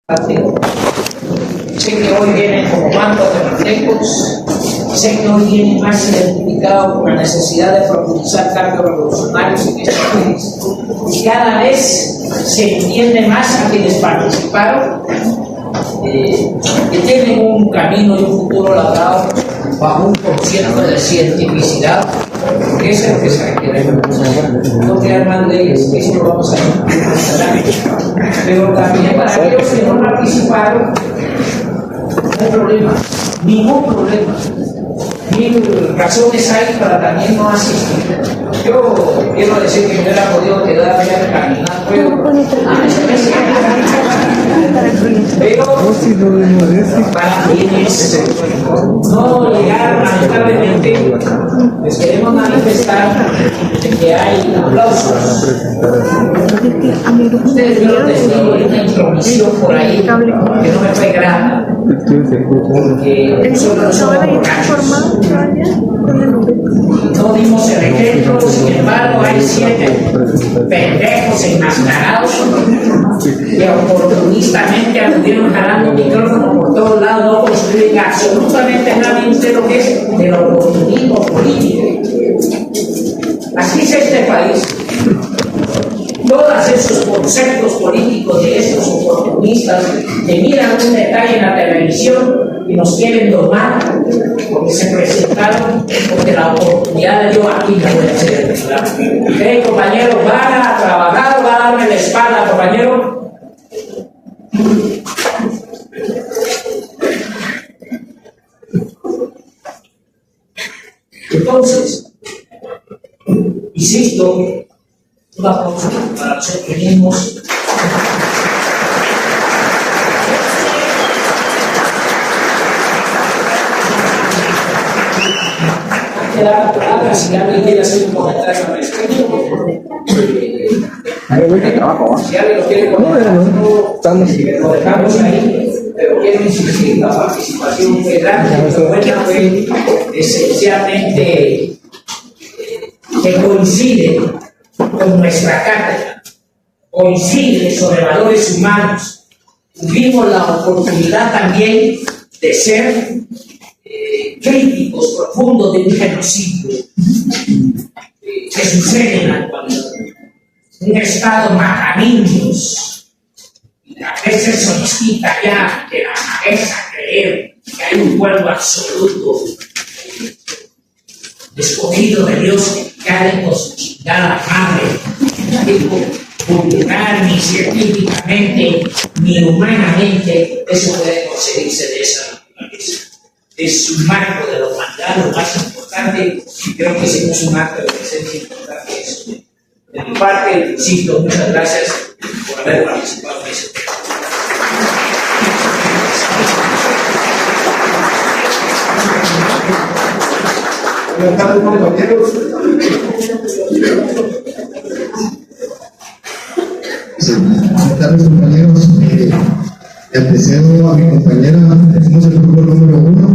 Sé que hoy vienen como bancos de reflejos, sé que hoy vienen más identificados con la necesidad de profundizar cambios revolucionarios en este país. Y cada vez se entiende más a quienes participaron, que tienen un camino y un futuro labrado bajo un concierto de cientificidad, que es lo que se requiere. No crear más leyes, eso lo vamos a hacer. Pero también para aquellos que no participaron, no hay problema, ningún problema. Mil razones hay para también no asistir. Yo quiero decir que me hubiera podido quedar ya caminando, pero para quienes no llegaron, lamentablemente, les queremos manifestar que hay aplausos. Ustedes vieron testigo de una intromisión por ahí que no me fue grata, porque nosotros somos borrachos. No dimos el ejemplo, sin embargo hay 7 pendejos enmascarados que oportunistamente anduvieron jalando un micrófono por todos lados, no construyen absolutamente nada. ¿Y usted lo que es? El oportunismo político. Así es este país. Todos esos conceptos políticos de estos oportunistas que miran un detalle en la televisión y nos quieren domar porque se presentaron, porque la oportunidad de yo aquí no voy a hacer el reclamo. Compañeros, van a trabajar o van a darme la espalda, compañero. Entonces, insisto, un aplauso para nosotros mismos. Si alguien quiere hacer un comentario al respecto, si alguien lo quiere comentar, lo dejamos ahí, pero quiero insistir, la participación fue grande, buena, fue esencialmente que coincide con nuestra cátedra, coincide sobre valores humanos. Tuvimos la oportunidad también de ser críticos profundos de un genocidio que sucede en la actualidad. Un Estado mata niños y a veces solicita ya de la cabeza creer que hay un pueblo absoluto escogido de Dios que ha de con su chingada madre, cultural, ni científicamente, ni humanamente, eso puede conseguirse de esa naturaleza. Es un marco de la humanidad, lo más importante, y creo que ese es un acto de presencia importante. Eso. De mi parte, insisto, muchas gracias por haber participado en ese tema. Buenas tardes, compañeros. Buenas tardes, compañeros. Le antecedo a mi compañera, somos el grupo número 1.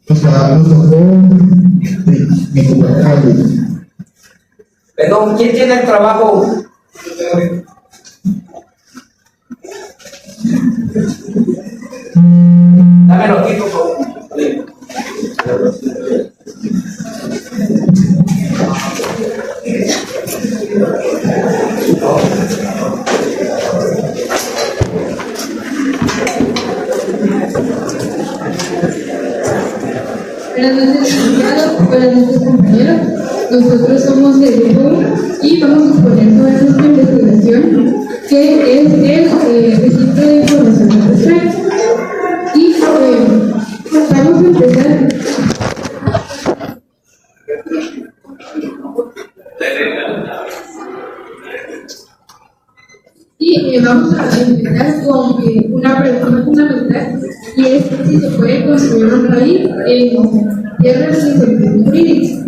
Nos tocó mi compañera. Perdón, ¿quién tiene el trabajo? Dámelo aquí, por favor. Buenas noches, compañeros. Nosotros somos del grupo 1 y vamos a exponer sobre nuestra investigación, que es el registro de información ancestral. Y vamos a empezar. Y vamos a empezar con una pregunta fundamental, y es si se puede construir un país en tierras sin sentido jurídico.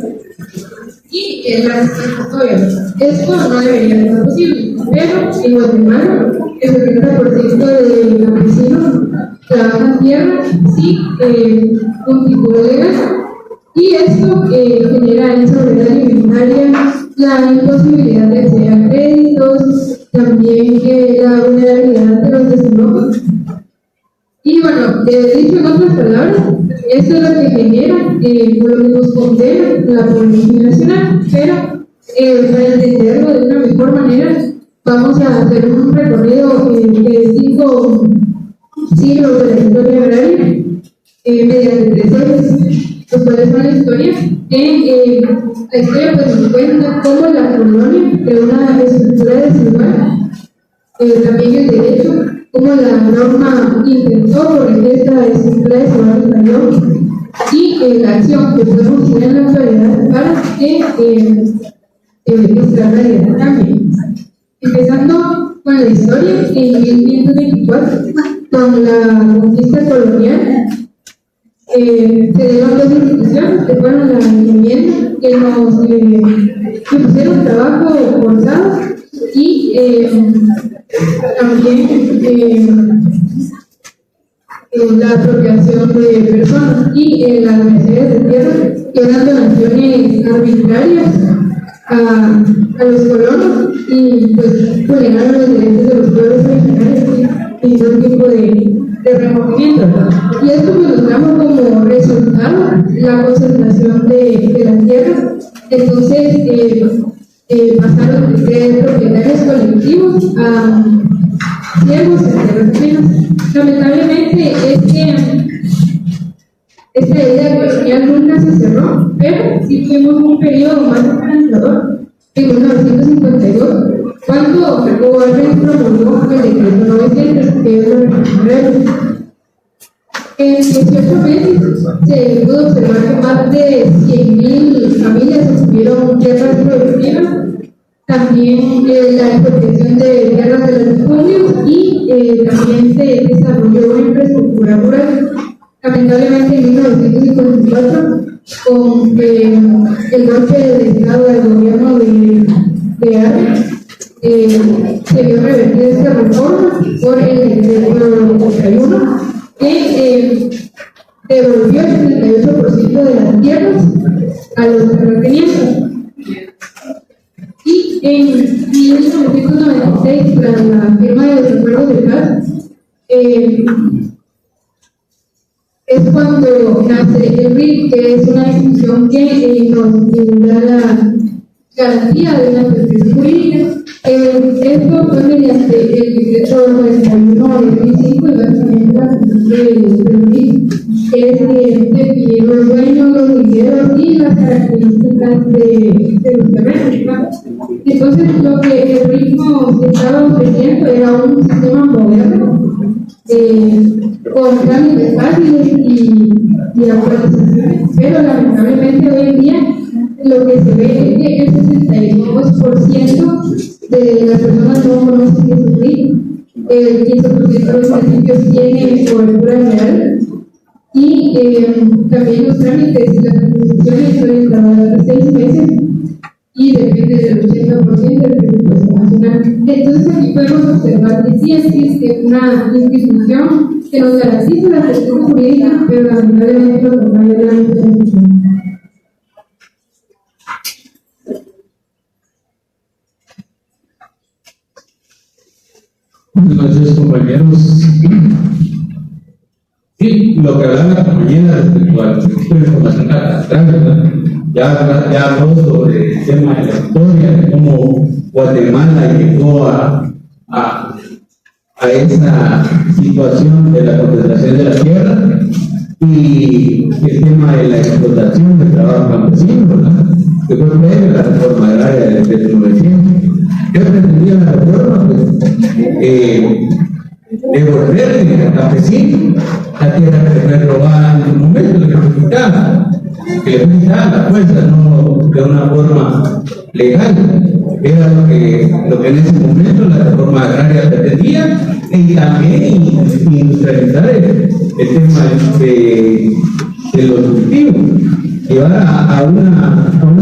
Y la respuesta obvia, esto no debería ser posible, pero en Guatemala el 70% de campesinos trabajan tierra sin un título legal, y esto genera inseguridad alimentaria, la imposibilidad de acceder a créditos, también la vulnerabilidad de los descendientes Europa. Y bueno, dicho en otras palabras, esto es lo que genera, lo que nos condena la Policía Nacional, pero para entenderlo de una mejor manera, vamos a hacer un recorrido de 5 siglos de la historia agraria mediante 3 ejes, los cuales son la historia. La historia pues nos cuenta cómo la colonia creó una estructura desigual, también el derecho, cómo la norma intentó corregir esta estructura desigual del país, y la acción que podemos tener en la actualidad para que nuestra realidad cambie. Empezando con la historia, en 1524, con la conquista colonial, se dieron 2 instituciones que fueron la enmienda, que nos pusieron trabajo forzado, y también la apropiación de personas y las mercedes de tierra, que eran donaciones arbitrarias a los colonos y pues vulneraron los derechos de los pueblos originarios y todo tipo de removimiento. Y esto nos trajo como resultado la concentración de las tierras. Entonces pasaron de ser propietarios colectivos a siervos en tierras ajenas. Lamentablemente esta idea colonial nunca se cerró, pero sí tuvimos un periodo más esperanzador en 1952, cuando Warren promulgó el decreto 900, que es lo revolucionario. En 18 meses se pudo observar que más de 100.000 familias obtuvieron tierras productivas, también la expropiación de tierras de los fundios, y también se desarrolló infraestructura rural. Lamentablemente en 1954, con el golpe de estado del gobierno de Arre, se vio revertir esta reforma por el decreto 81, que devolvió el 78% de las tierras a los terratenientes. Y en 1996, tras la firma de los acuerdos de paz, es cuando nace el RIC, que es una institución que nos da la garantía de una protección jurídica. Esto fue mediante el decreto 91 de 2005, y básicamente la función del RIC es definir los dueños, los dineros y las características de los terrenos. Entonces, lo que el RIC nos estaba ofreciendo era un sistema moderno, con trámites fáciles y actualizaciones, pero lamentablemente hoy en día lo que se ve es que el 62% de las personas no conocen el RIC, el 15% de los municipios tiene cobertura real, y también los trámites y las actualizaciones suelen tardar hasta 6 meses y depende del 80% del presupuesto nacional. Entonces aquí podemos observar que sí existe una institución que nos garantiza la protección jurídica, pero lamentablemente lo contrario es la institución. Buenas noches, compañeros. Sí, lo que hablaba la compañera respecto al registro de información catastral, ¿verdad? Ya habló sobre el tema de la historia, de cómo Guatemala llegó a esa situación de la concentración de la tierra, y el tema de la explotación del trabajo campesino, ¿verdad? Que fue previo a la reforma agraria del decreto 900. ¿Qué pretendía la reforma? Devolverle al campesino la tierra que le fue robada en su momento, que le fue quitada a la fuerza, no de una forma legal. Era lo que en ese momento la reforma agraria pretendía, y también industrializar el tema de los cultivos, llevar a una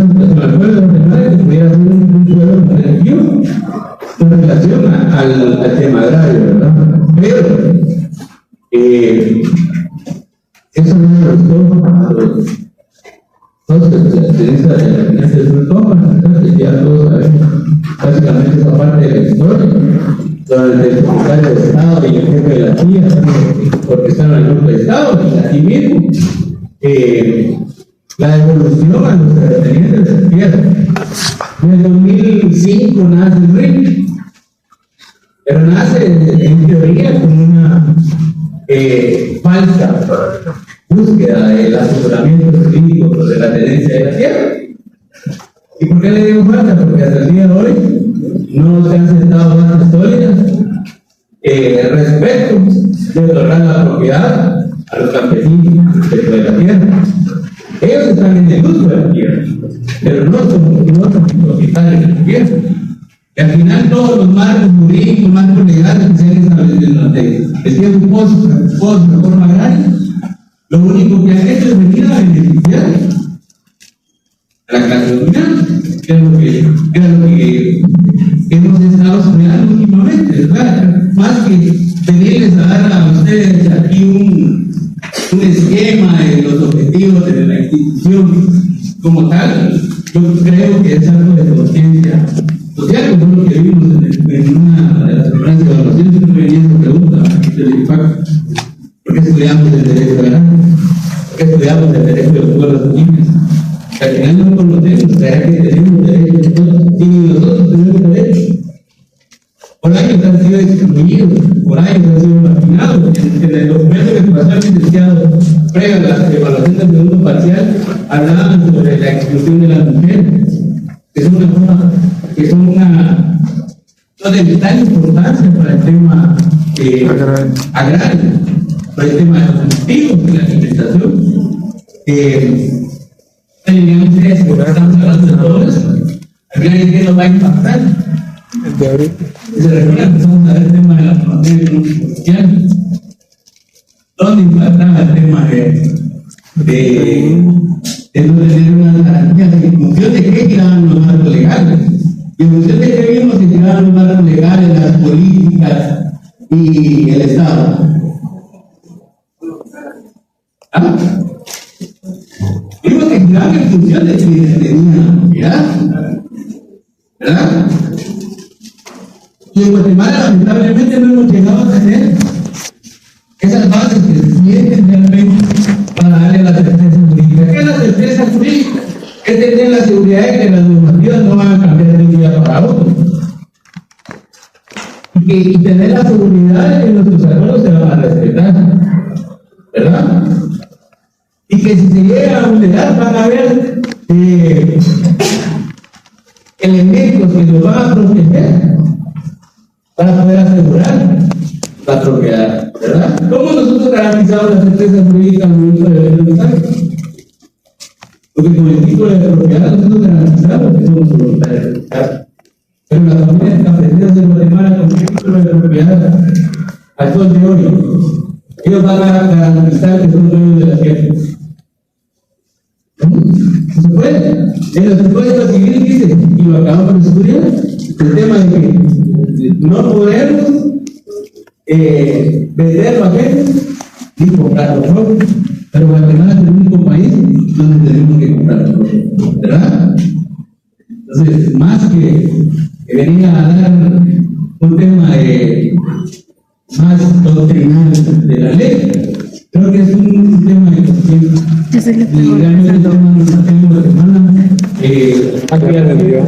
situación al pueblo de que pudiera ser un pueblo productivo en relación al tema agrario, ¿verdad? Pero eso no me gustó a los especialistas de la finanza del toma, ya todos sabemos básicamente esa parte de la historia. donde el secretario de Estado y el jefe de la CIA, porque están al grupo de Estado, y así mismo, la devolución a los terratenientes de tierra. En el 2005 nace el RIC, pero nace en teoría como una falsa búsqueda del asesoramiento jurídico de la tenencia de la tierra. ¿Y por qué le digo falsa? Porque hasta el día de hoy no se han sentado bases sólidas respecto de otorgar la propiedad a los campesinos respecto de la tierra. Ellos están en el uso de la tierra, pero no son propietarios de la tierra. Y al final todos los marcos jurídicos, marcos legales que se han establecido durante el tiempo post-reforma agraria, lo único que han hecho es venir a beneficiar a la clase dominante, que es lo que hemos estado estudiando últimamente, ¿verdad? Más que pedirles a dar a ustedes aquí un esquema de los objetivos de la institución como tal, yo creo que es algo de conciencia social, como lo que vimos en una de las primeras evaluaciones que venía esta pregunta del IPAC. ¿Por qué estudiamos el derecho agrario? ¿Por qué estudiamos el derecho de los pueblos indígenas? Que al final no conocemos, ¿será que tenemos derechos y nosotros tenemos derechos? Por años han sido excluidos, por años han sido marginados. En el documento que pasó al licenciado previo a la evaluación del segundo parcial, hablaban sobre la exclusión de las mujeres, que es una forma, que son de vital importancia para el tema agrario, para el tema de los cultivos, de la alimentación. Digamos eso, estamos hablando de todo eso. Al final, ¿qué nos va a impactar? Y se recuerda que estamos a ver el tema de la normativa económica social. ¿Dónde impactaba el tema de no tener una garantía de en función de qué giraban los marcos legales? Y en función de qué vimos que giraban los marcos legales, las políticas y el Estado. ¿Ah? Vimos que giraban en función de quienes tenían la propiedad, ¿verdad? Y en Guatemala, lamentablemente, no hemos llegado a tener esas bases que se sienten realmente para darle la certeza jurídica. ¿Qué es la certeza jurídica? Es tener la seguridad de que las normativas no van a cambiar de un día para otro. Y tener la seguridad de que nuestros acuerdos se van a respetar, ¿verdad? Y que si se llega a vulnerar van a haber elementos que nos van a proteger para poder asegurar la propiedad, ¿verdad? ¿Cómo nosotros garantizamos la certeza jurídica al momento de ver el mensaje? Porque con el título de propiedad nosotros garantizamos que somos voluntarios, ¿verdad? Pero las familias campesinas de Guatemala con el título de propiedad al sol de hoy, ellos van a garantizar que son dueños de la tierra. ¿Se puede? En los impuestos civiles dice, y lo acabamos de estudiar, el tema de que no podemos vender lo ajeno ni comprar lo propio, pero Guatemala es el único país donde tenemos que comprar lo propio, ¿verdad? Entonces, más que venir a dar un tema más doctrinal de la ley, creo que es un tema de conciencia. Y realmente el tema de Guatemala, aquí ya lo vio.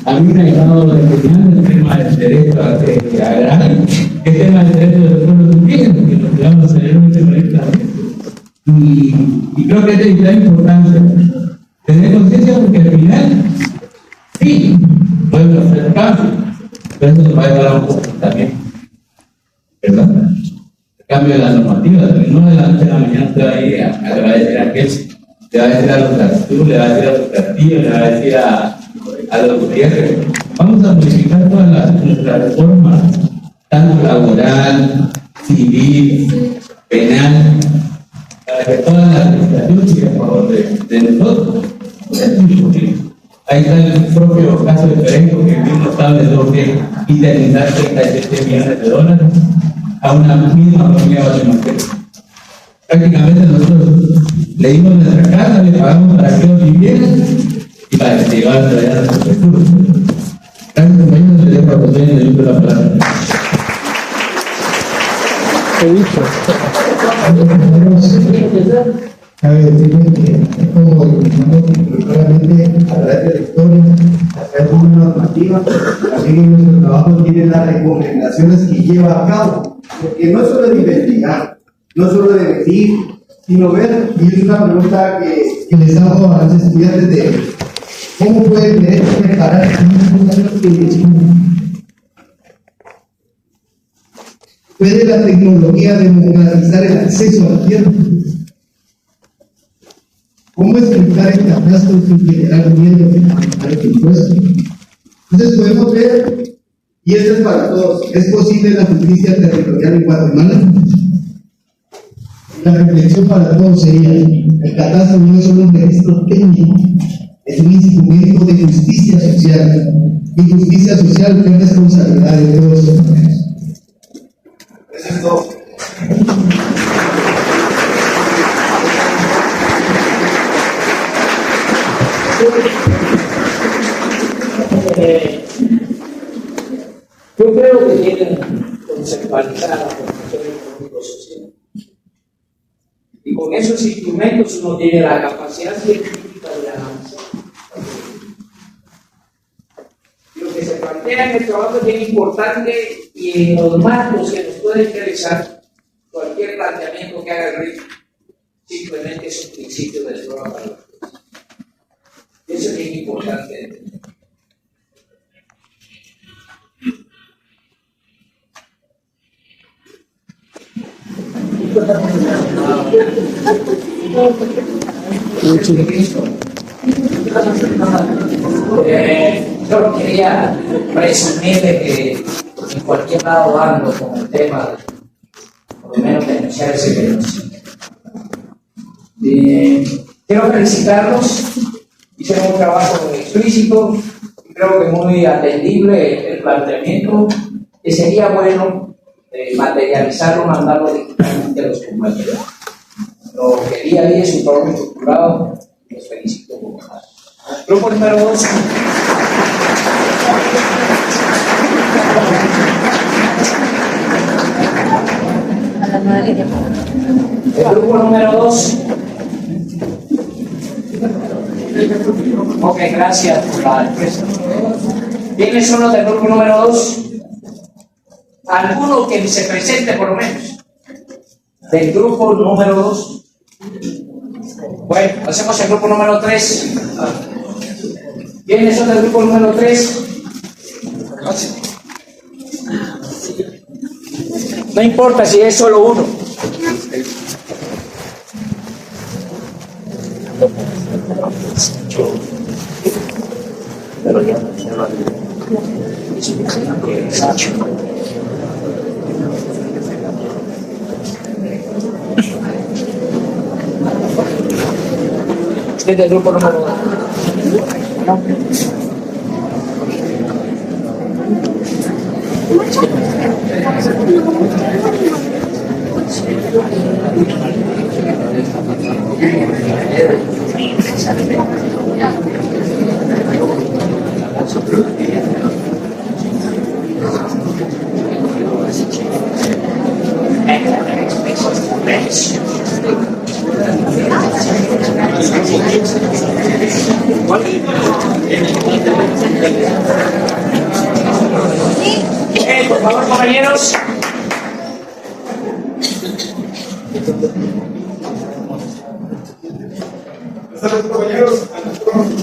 A mí me ha llamado la atención el tema del derecho agrario, el tema del derecho de los pueblos indígenas, que lo llevamos anteriormente correctamente. Y creo que es de vital importancia tener conciencia porque al final, sí, podemos hacer cambios, pero eso nos va a ayudar un poco también, ¿verdad? El cambio de la normativa, no de la noche a la mañana te va a ir le va a decir a aquel, le va a decir a los Castú, le va a decir a los Castillos, le va a decir a los Gutiérrez. Vamos a modificar todas nuestras reformas, tanto laboral, civil, penal, para que toda la legislación siga a favor de nosotros. Es muy posible. Ahí está el propio caso de Ferenco, que mismo estableció que indemnizar 37 millones de dólares a una misma familia guatemalteca. Prácticamente nosotros le dimos nuestra casa, le pagamos para que ellos vivieran y para que se llevaran a traer a nuestro futuro. Gracias, compañeros, le dejo a José en el uso de la palabra. Cabe decirle que como claramente a través de la historia, a través de una normativa, también en nuestro trabajo tiene las recomendaciones que lleva a cabo, porque no es solo de investigar, no es solo de decir, sino ver, y es una pregunta que les hago a los estudiantes de cómo pueden querer preparar ¿puede la tecnología democratizar el acceso a la tierra? ¿Cómo explicar el catastro sin generar miedo a pagar el impuesto? Entonces podemos ver, y esto es para todos, ¿es posible la justicia territorial en Guatemala? La reflexión para todos sería, el catastro no es solo un registro técnico, es un instrumento de justicia social, y justicia social es responsabilidad de todos los ciudadanos. Eso es todo. Yo creo que tienen conceptualizada la construcción económico-social. Y con esos instrumentos uno tiene la capacidad científica de analizar. Lo que se plantea en el trabajo es bien importante y en los marcos que nos puede interesar, cualquier planteamiento que haga el RIC simplemente es un principio de prueba para las cosas. Eso es bien importante. Solo quería presumir de que en cualquier lado ando con el tema, por lo menos denunciar ese genocidio. Quiero felicitarlos, hicieron un trabajo explícito y creo que muy atendible el planteamiento, que sería bueno materializarlo, mandarlo digitalmente a los compañeros. Lo que día a día es un trabajo estructurado, los felicito por más. Grupo número 2. El grupo número 2. Ok, gracias por la respuesta. ¿Quiénes son los del grupo número 2? Alguno que se presente por lo menos. Del grupo número 2. Bueno, hacemos el grupo número 3. ¿Quiénes son del grupo número 3? No importa si es solo uno. Usted del grupo número 1. Por favor, compañeros. Compañeros,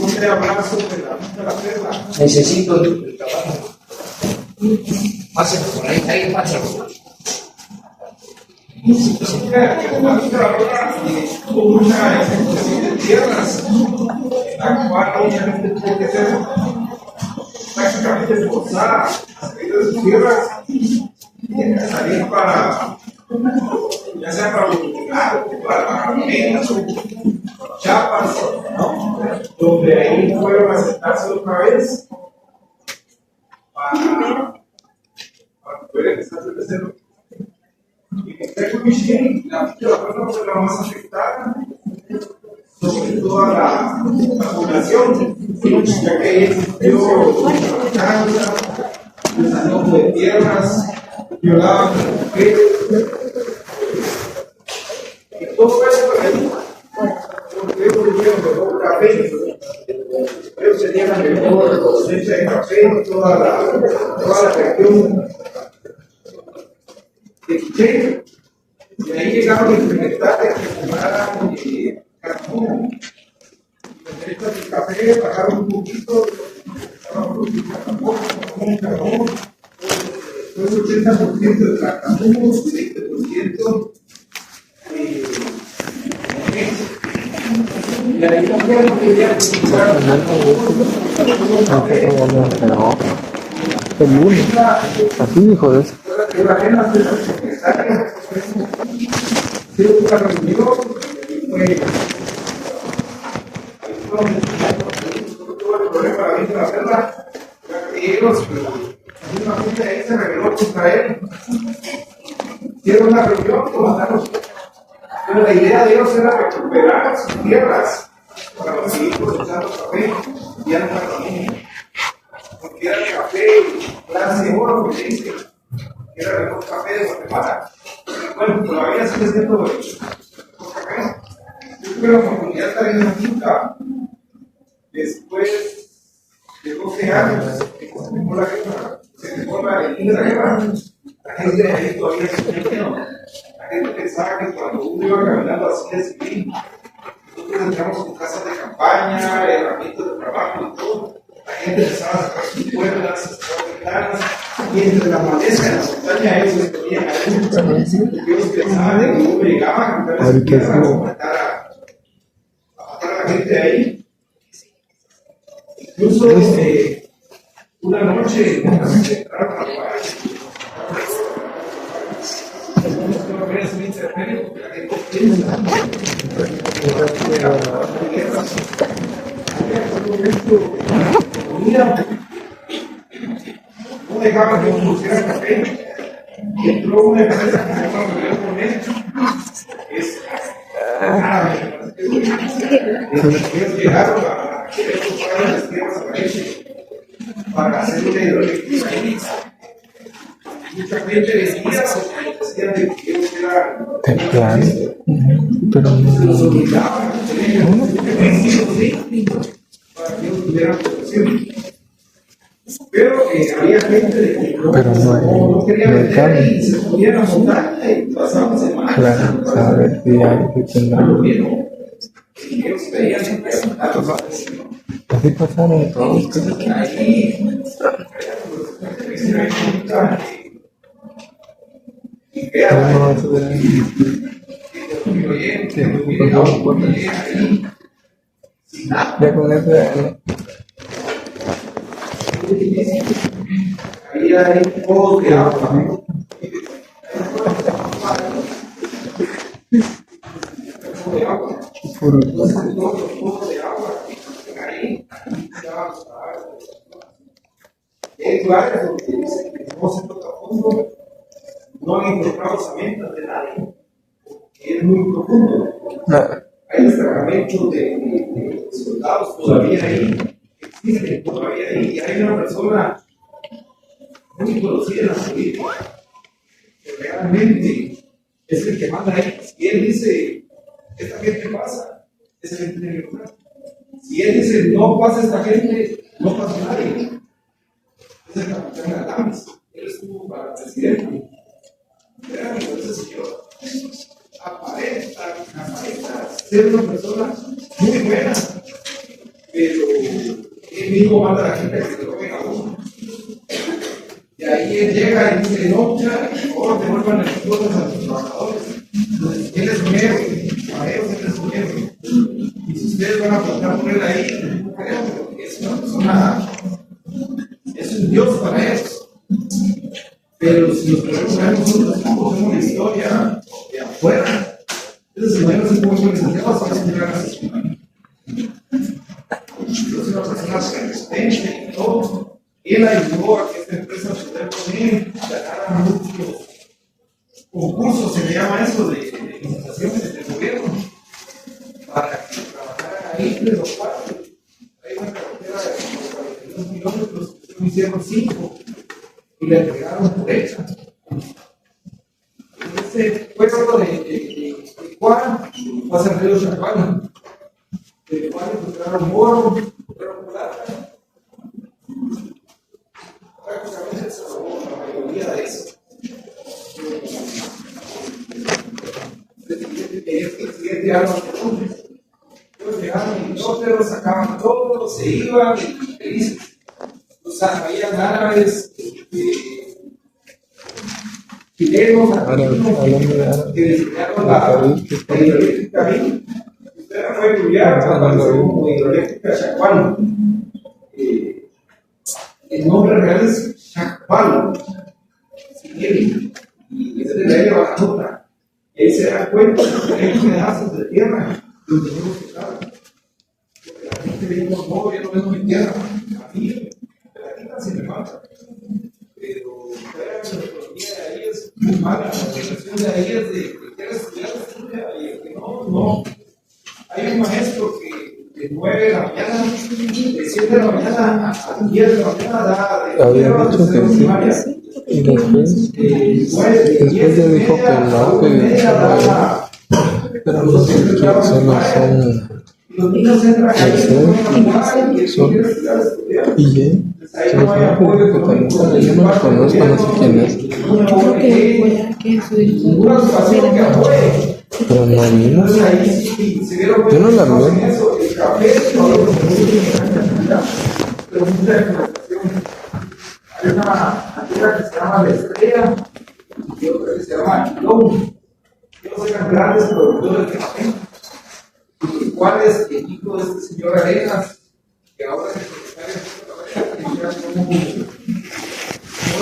un abrazo de la Tesla. Necesito el trabajo. Pásenlo por ahí, ahí pásenlo. Hubo una exposición de tierras, la cual obviamente tuvo que ser prácticamente forzada a salir de sus tierras, a salir para, ya sea para Bolivar, para Menas o Chiapas, ¿no? Donde ahí fueron a sentarse otra vez para poder empezar desde cero. La persona fue la más afectada sobre toda la población, ya que existió matanza, desalojo de tierras, violaban a las mujeres, y todo eso para mí, porque ellos tuvieron mejor café, ellos tenían la mejor cosecha de café en toda la región de Quiché. Y ahí llegaron a implementar que tomaran carbón. Y con el café bajaron un poquito, estaban produciendo carbón, fue el 80% de la carbón, 20% y ahí también no quería utilizar el lunes. Así dijo de eso. una reunión tuvo el problema de la misma hacerla, ellos, una junta ahí se rebeló contra él. Hicieron una reunión con los danos. Pero la idea de ellos era recuperar sus tierras para seguir cosechando café y ya no era lo mismo. Porque era el café clase oro, que dice, era el mejor café de Guatemala. Bueno, todavía sigue siendo café. Yo tuve la oportunidad de estar en una finca después de 12 años, que cuando se dejó la guerra, se dejó la guerra, la gente de ahí todavía se miedo. La gente pensaba que cuando uno iba caminando así de civil, nosotros entramos con casas de campaña, herramientas de trabajo y todo. La gente empezaba a sacar sus puertas, sus ventanas, y entre la maleza de la montaña ellos se ponían ahí. Ellos pensaban que uno llegaba a quitarle su tierra a matar a la gente de ahí. Incluso una noche entraron a robar. No dejaban que uno pusiera café. Y entró una empresa que se llama Rebelión con él. Es árabe. Ellos llegaron a querer comprar las tierras para hacer una hidroeléctrica. Mucha gente decía de que ellos eran temprano, pero los obligaban a tener para que ellos tuvieran producción. Pero había gente de que no quería vender y se subían a la montaña y pasaban semanas. claro, saber si hay que tener. Y ellos veían que Así pasaron todos. ahí No, eso de ya con eso ahí hay pozos de agua. puro. Hay lugares donde dicen que no se toca fondo, no han encontrado cemento de nadie, porque es muy profundo. Hay destacamentos de soldados todavía ahí, existen todavía ahí, y hay una persona muy conocida en la política, que realmente es el que manda ahí. Y él dice, esta gente pasa, esa gente tiene que pasar. Si él dice, no pasa esta gente, no pasa nadie. Es el capitán Adams, él estuvo para presidente. Vean, ese señor aparenta ser una persona muy buena, pero él mismo manda a la gente que se lo venga a uno. Y ahí él llega y dice, no, ya, ahora devuelvan las cosas a los trabajadores. Él es un héroe, para ellos él es un héroe. Y si ustedes van a plantar por él ahí, no creo, porque es una persona, es un dios para ellos. Pero si los ponemos a nosotros, tenemos una historia de afuera, entonces el mayor se puede ser licenciado para estudiar a su familia. Yo soy una persona resistente y todo. Él ayudó a que esta empresa pudiera poner, ganara concurso, se le llama eso, de licitaciones del gobierno, para que trabajaran ahí 3 o 4. Hay una carretera de 42 kilómetros, hicieron 5 y la entregaron por hecha. Este pueblo de Cuara va a ser Río Chapala. De Cuara encontraron oro, encontraron plata. Prácticamente se robó la mayoría de eso. El siguiente año, ellos llegaron en helicópteros, sacaban todo, se iban felices. O sea, habían árabes, chilenos, argentinos, que diseñaron la hidroeléctrica ahí. Usted la puede estudiar, apareció como hidroeléctrica Chacualo. El nombre real es Chacualo. Y es de la isla Bajanuta. Y ahí se dan cuenta que hay pedazos de tierra donde no se sabe. Porque la gente dice, no, yo no vengo mi tierra. A mí, de la tierra se me mata. Pero la economía de ahí es muy mala. La situación de ahí es de que quieres estudiar, y el que no. Hay un maestro que de 9 de la mañana, de 7 de la mañana a 10 de la mañana da Había dicho que sí. Y después ya dijo que no, pero no sé qué solo son y se los voy a pedir que también cuando yo no lo conozco, no sé quién es. Pero no vino. Yo no la Hay una antena que se llama La Estrella y otra que se llama Quilón. Ellos eran grandes productores de café, los cuales el hijo de este señor Arenas, que ahora es el secretario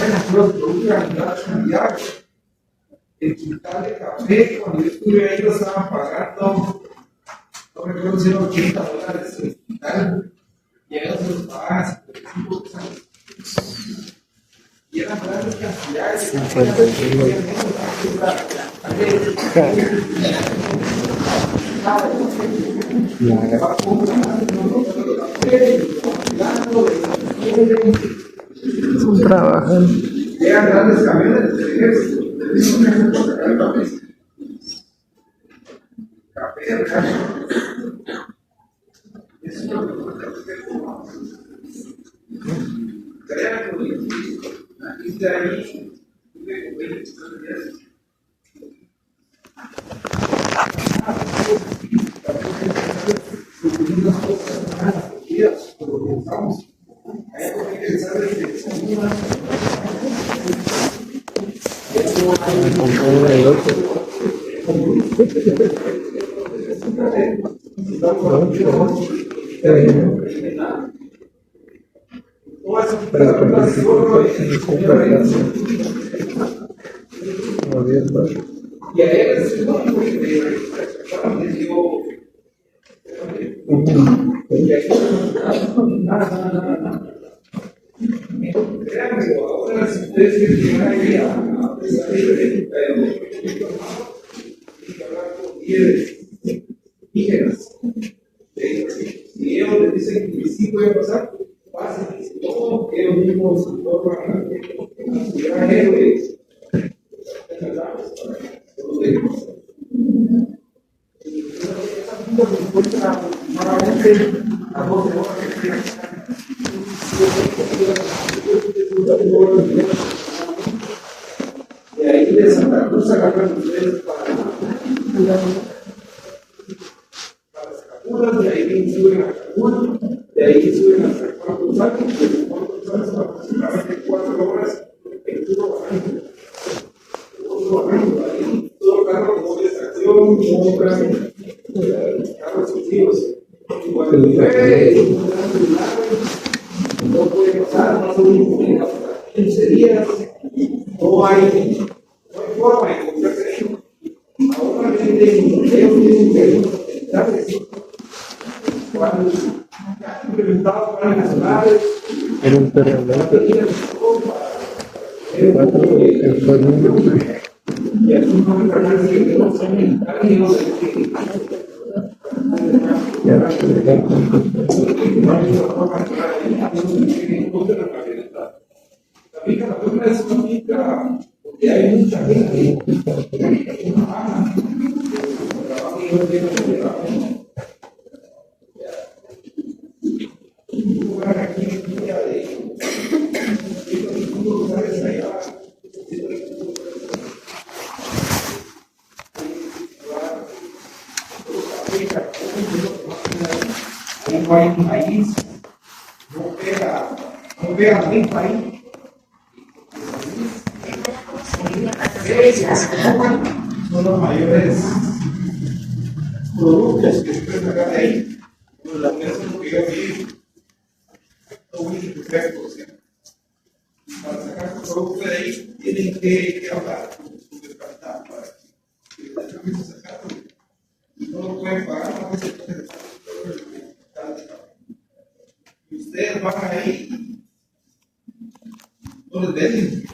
de producen grandes cantidades. El quintal de café, cuando yo estuve ahí, lo estaban pagando, no recuerdo si eran $80 el quintal, y ellos se los pagaban a 55 pesos. Y eran grandes cantidades. Trabajan. Eran grandes camiones del ejército. Café real. Es una aquí está ahí, y a él es el único que le dio. Créanme, ahora si ustedes quieren llegar ahí a pesar de hablar con líderes indígenas, y ellos les dicen que sí puede pasar, pasen, todo, ellos mismos se forman a gran héroes. De ahí de Santa Cruz agarran ustedes para Zacapulas, de ahí suben a Cacul, de ahí suben hasta Puerto Santo, de Puerto Santo aproximadamente 4 horas en puro barranco. Ahí todo carro con doble tracción, carros sucesivos. Y cuando llueve, no puede pasar, no son 15 días, no hay forma de comprarse eso. Ahora ellos tienen que intentarles. Cuando han implementado planes nacionales, Era un terremoto. Porque hay mucha gente que trabaja y no tiene trabajo. No hay un país, no pega mi país. Son los mayores productos que se pueden sacar de ahí. La UNESCO que yo vi, no voy a explicar por cierto. Para sacar su producto de ahí, tienen que hablar con su departamento para que se saquen. No lo pueden pagar, no se puede sacar. Y ustedes van ahí, no les den,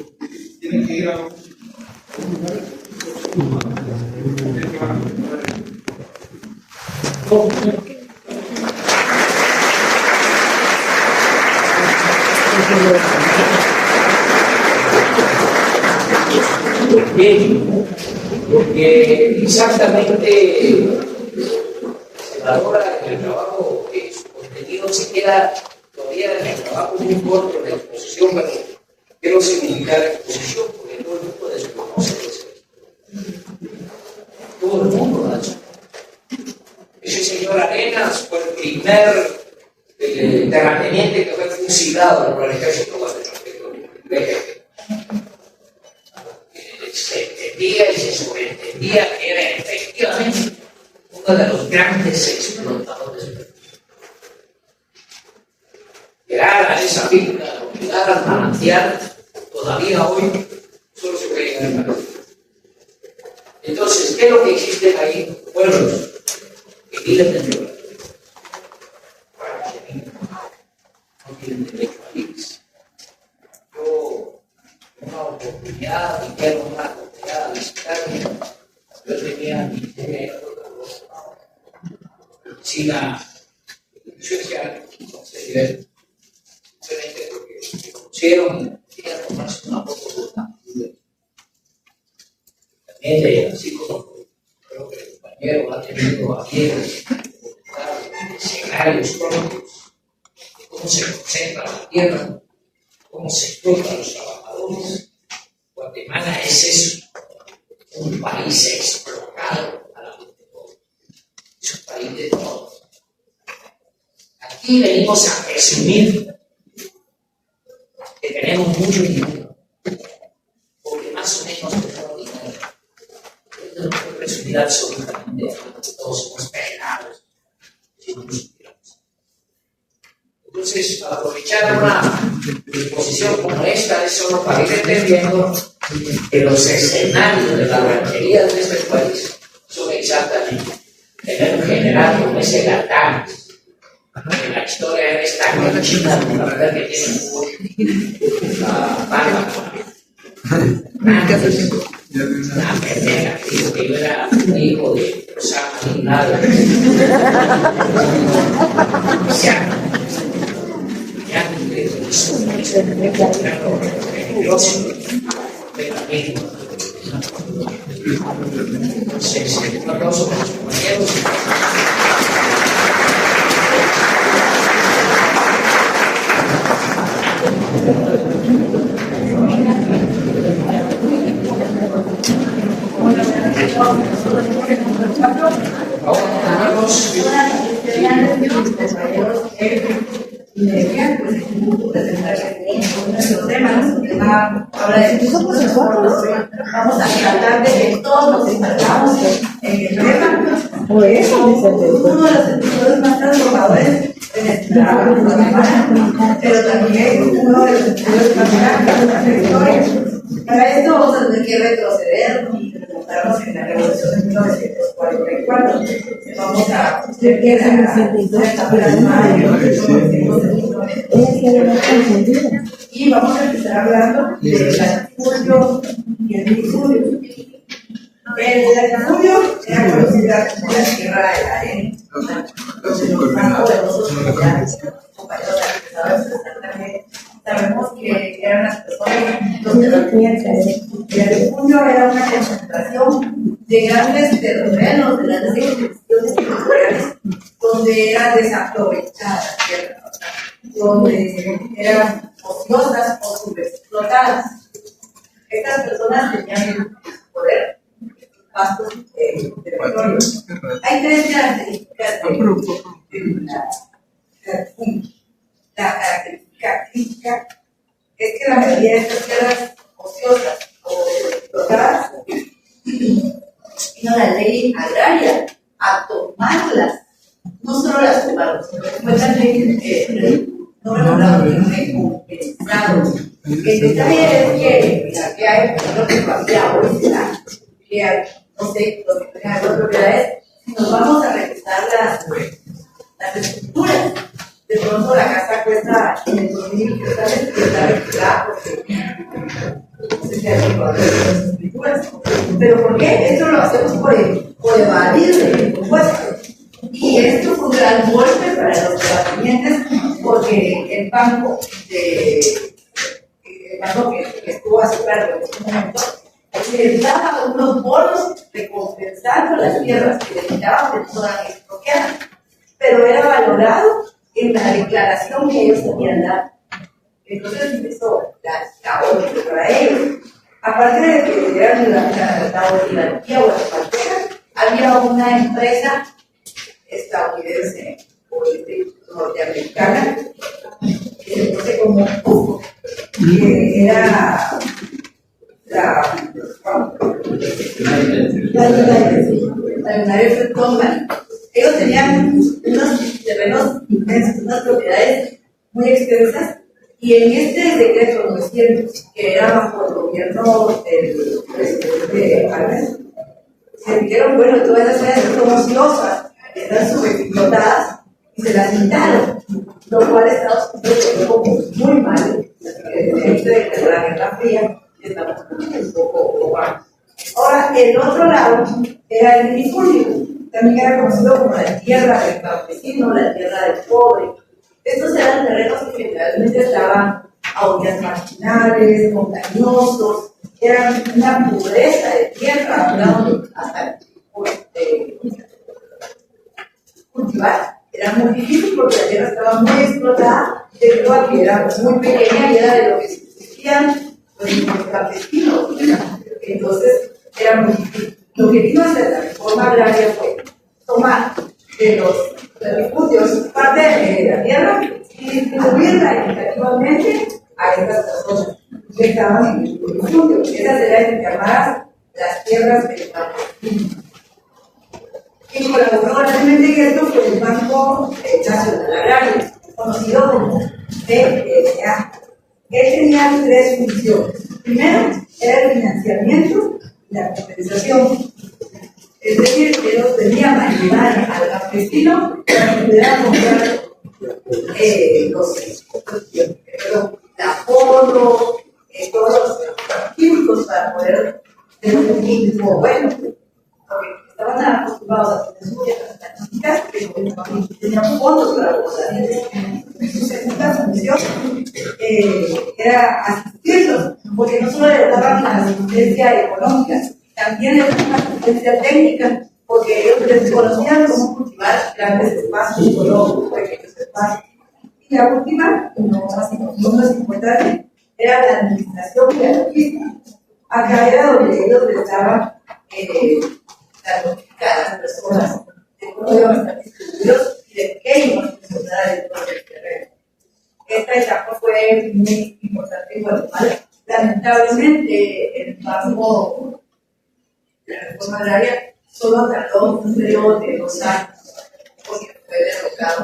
tienen que ir a un lugar. Porque exactamente se valora el trabajo, que su contenido se queda todavía en el trabajo muy corto de la exposición, pero quiero significar la exposición porque todo el mundo desconoce eso. Todo el mundo lo ha hecho. Ese señor Arenas fue el primer terrateniente que fue fusilado por el ejército guatemalteco. Se entendía y se sobreentendía que era efectivamente uno de los grandes explotadores. Llegar a esa finca, llegar al manantial, todavía hoy solo se puede llegar al manantial. Entonces, ¿qué es lo que existe ahí? Pueblos que viven del lugar. No tienen derecho a irse. Yo, una oportunidad, y quiero una oportunidad de visitarme. Yo tenía mi si la social, simplemente porque me conocieron, querían tomarse una foto también así como creo que el compañero ha tenido a bien escenarios propios de cómo se concentra la tierra, cómo se explota a los trabajadores. Guatemala es eso, un país explotado a la gente pobre. Es un país de todos. Aquí venimos a presumir que tenemos mucho dinero, porque más o menos tenemos dinero. Esto no puede presumir absolutamente, todos somos pelados, si no nos supiéramos. Entonces, aprovechar una exposición como esta es solo para ir entendiendo que los escenarios de la ranchería de este país son exactamente tener un general como ese Gatán. En la historia está con China, la verdad que tiene la barba. La primera, digo que yo era hijo de Osama Bin Laden. Ya peligroso, pero también. Entonces, un aplauso para los compañeros. Vamos a tratar de que todos nos encargamos en el tema. Uno de los sectores más transformadores de nuestra Guatemala, pero también uno de los sectores más grandes de nuestra historia. Para esto vamos a tener que retroceder y remontarnos en la revolución de 1944. Vamos a ver que y vamos a empezar hablando del julio y el de julio. también sabemos que eran las personas, los terratenientes. El refugio era una concentración de grandes terrenos, de grandes extensiones territoriales, donde era desaprovechada la tierra, donde eran ociosas o subexplotadas. Estas personas tenían poder, pastos de territorio. Hay tres características de la característica crítica es que la mayoría de estas tierras ociosas o explotadas vino la ley agraria a tomarlas, no solo las tomaron, sino que fue también no recompensado. El detalle es que hay lo que había hoy, que hay, no sé, lo que tengan las propiedades, si nos vamos a revisar las estructuras. De pronto la casa cuesta en el 2000 que está registrada porque no sé si hay que pagar las escrituras. Pero ¿por qué? Esto lo hacemos por evadir el impuesto. Y esto fue un gran golpe para los terratenientes porque el banco que estuvo a su cargo en ese momento les daba unos bonos recompensando las tierras que le quitaban de toda expropiada. Pero era valorado en la declaración que ellos habían dado. Entonces empezó la orden para ellos. Aparte de que eran la oligarquía o las parteras, había una empresa estadounidense o norteamericana que se conoce como PUC, que era la United Company. Ellos tenían unos terrenos inmensos, unas propiedades muy extensas, y en este decreto 900, que era bajo el gobierno del presidente Álvarez, se dijeron, bueno, todas esas áreas son ociosas, están subexplotadas, y se las quitaron, lo cual Estados Unidos quedó muy mal, desde la Guerra Fría, estamos un poco mal. Ahora, el otro lado era el minifundio. También era conocido como la tierra del campesino, la tierra del pobre. Estos eran terrenos que generalmente estaban a orillas marginales, montañosos, eran una pureza de tierra, hasta cultivar. Era muy difícil porque la tierra estaba muy explotada, debido a que era muy pequeña y era de lo que subsistían los campesinos. Entonces, era muy difícil. Lo que vino a hacer la reforma agraria fue tomar de los refugios parte de la tierra y distribuirla equitativamente a estas personas que estaban en el refugio. Esas eran llamadas las tierras del campesino. Y colaboró grandemente en esto fue el Banco Nacional Agrario, conocido como BNA. Él tenía tres funciones. Primero, era el financiamiento y la compensación. Es decir, ellos venían a ayudar al campesino para que pudiera comprar apoyo, todos los químicos para poder tener un químico bueno. Porque estaban acostumbrados a tener sus estadísticas, que tenían fondos para los animales. Su segunda función era asistirlos, porque no solo le daban la asistencia económica, también era una asistencia técnica, porque ellos les conocían cómo cultivar grandes espacios ecológicos, pequeños espacios. Y la última, no más importante, era la administración y la logística. Acá era donde ellos les daban la logística a las personas de cómo iban a estar distribuidos y de qué iban a funcionar dentro del terreno. Esta etapa fue muy importante en Guatemala. Lamentablemente, el marco de la reforma agraria solo tardó un periodo de 2 años, porque fue derrocado.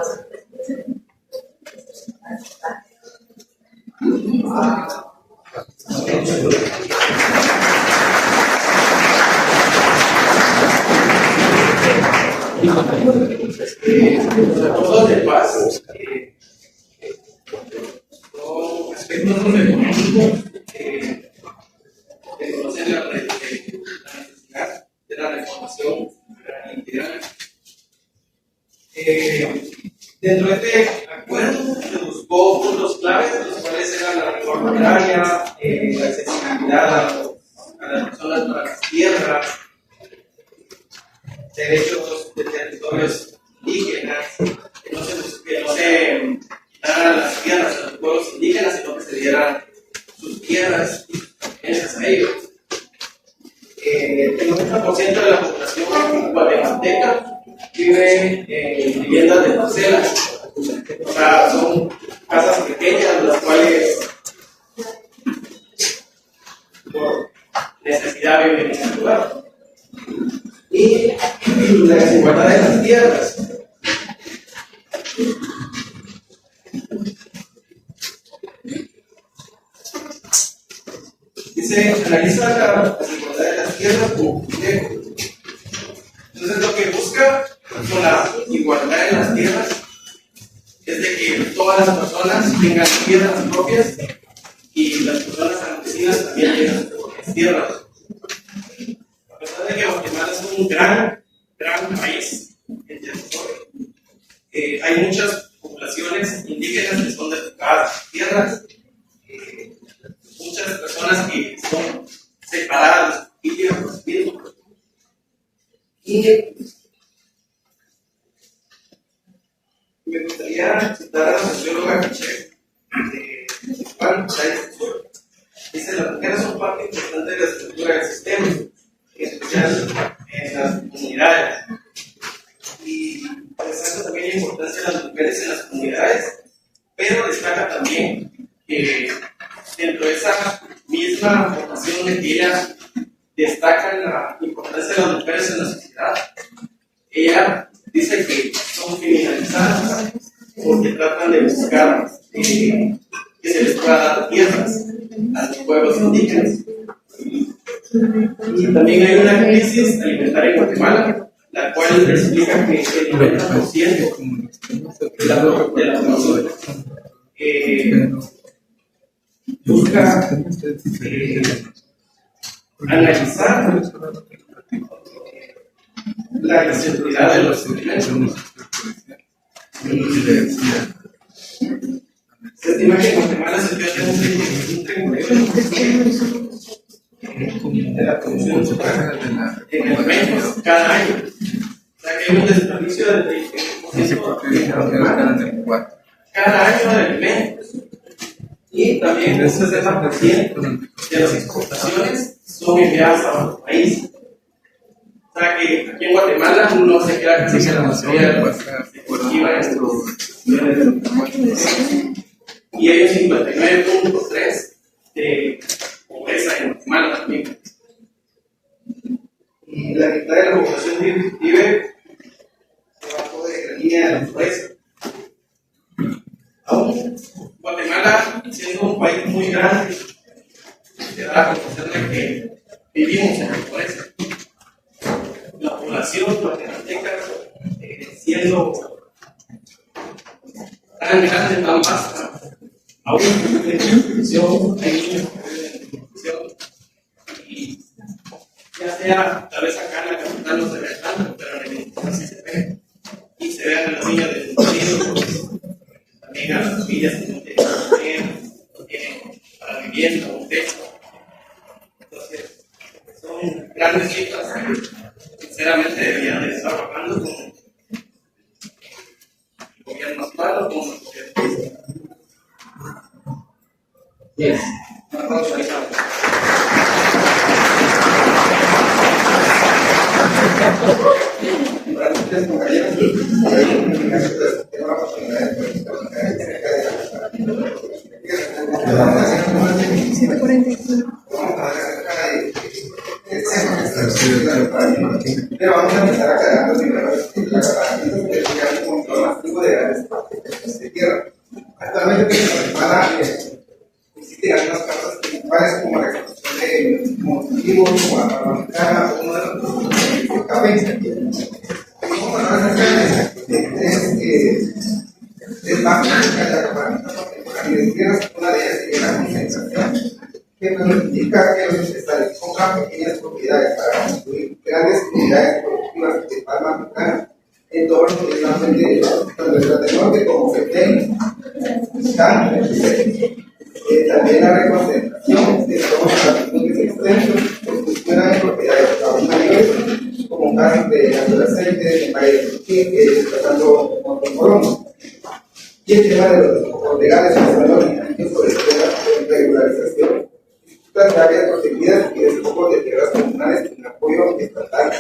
Los de paz son aspectos económicos que conocen la necesidad de la reformación integral. Dentro de este acuerdo se buscó tocó puntos claves, los cuales eran la reforma agraria, la accesibilidad a las personas para las tierras, derechos de territorios indígenas, que no se quitaran las tierras a los pueblos indígenas, sino que se dieran sus tierras y sus pertenencias a ellos. El 90% de la población guatemalteca vive en viviendas de parcelas, o sea, son casas pequeñas, las cuales por necesidad viven en el lugar. Y la desigualdad de las tierras. Dice, analiza la desigualdad de las tierras como complejo. Entonces, lo que busca con la igualdad en las tierras es de que todas las personas tengan tierras propias y las personas campesinas también tengan sus propias tierras. A pesar de que Guatemala es un gran país en territorio, hay muchas poblaciones indígenas que son despojadas de sus tierras, muchas personas que son separadas de sus tierras mismos. Y me gustaría citar a la socióloga Michelle dice: las mujeres son parte importante de la estructura del sistema, en especial en las comunidades. Y resalta también la importancia de las mujeres en las comunidades, pero destaca también que dentro de esa misma formación de ella destaca la importancia de las mujeres en la sociedad. Ella dice que son criminalizadas porque tratan de buscar que se les pueda dar tierras a los pueblos indígenas. Y también hay una crisis alimentaria en Guatemala, la cual explica que el 90% de la población busca analizar la inseguridad de los alimentos. Se estima que en Guatemala se pierde un 31% de la producción en alimentos cada año. O sea que hay un desperdicio del 30% en Guatemala cada año de alimentos. Y también un 60% de las exportaciones son enviadas a otros países. O sea que aquí en Guatemala no se queda casi que la mayoría de las se cultiva estos. Y hay un 59.3% de pobreza en Guatemala también. Y la mitad de la población vive debajo de la línea de la pobreza. Aún Guatemala, siendo un país muy grande, se da a conocer que vivimos en la pobreza. La población guatemalteca, siendo tan grande, tan vasta, aún en institución, hay niños que viven en institución, y ya sea, tal vez acá en la capital no se ve tanto, pero en el interior sí se ve, y se vean a los niños desnutridos, también a las familias que no tienen para vivienda o un techo. Entonces, son grandes cifras que sinceramente deberían de estar trabajando con el gobierno actual o con el gobierno. Yes. Pero vamos a empezar aclarando primero un problemático de tierra. Actualmente en Guatemala existen algunas causas principales como la explotación de motivos, como la parroquia, como de los cafés. Como las es bajo el acaparamiento de tierras, una de ellas sería la concentración, que nos indica que los empresarios compran pequeñas propiedades para construir grandes unidades productivas de palma africana en todo lo que es la frente tanto el norte como Petén, están en el diseño. También la reconcentración de todos los actitudes extensos que funcionan en propiedades mayores, como casos de aceite, de maíz, tratando con y el tema de los tipos legales sobre la regularización, disputas de áreas protegidas y despojos de tierras comunales con apoyo estatal.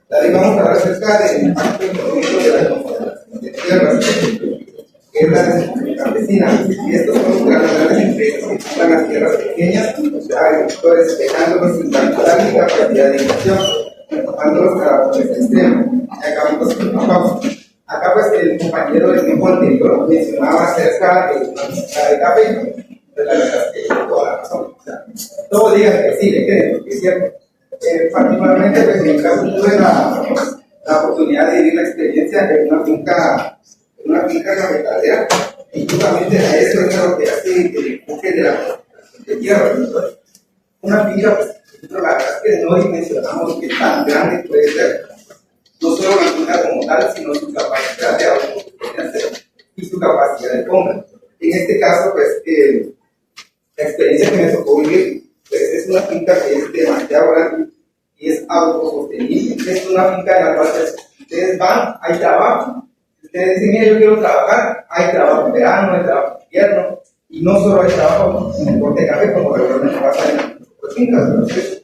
La ley vamos a hablar acerca del impacto económico de la confederación de tierras, que es la de campesina, y estos son grandes empresas que ocupan las tierras pequeñas, agricultores, dejándolos sin la única capacidad de inversión, empujándolos a la pobreza extrema. Y acabamos con una pausa. Acá pues el compañero del tiempo anterior mencionaba acerca de una mezcla de café, de la verdad es que toda la razón. O sea, todos digan que sí, le creen, porque es cierto. Particularmente pues en mi caso tuve la oportunidad de vivir la experiencia en una finca cafetalera, y justamente a eso es lo que hace el enfoque de tierra. Entonces, una finca, pues, la verdad es que no dimensionamos qué tan grande puede ser, no solo la finca como tal, sino su capacidad de autosustentación y su capacidad de compra. En este caso, pues, la experiencia que me tocó vivir, pues, es una finca que es demasiado grande y es autosostenible. Es una finca en la cual ustedes van, hay trabajo. Ustedes dicen, mira, yo quiero trabajar, hay trabajo en verano, hay trabajo en invierno, y no solo hay trabajo en el corte de café, como regularmente pasa en las fincas. Entonces,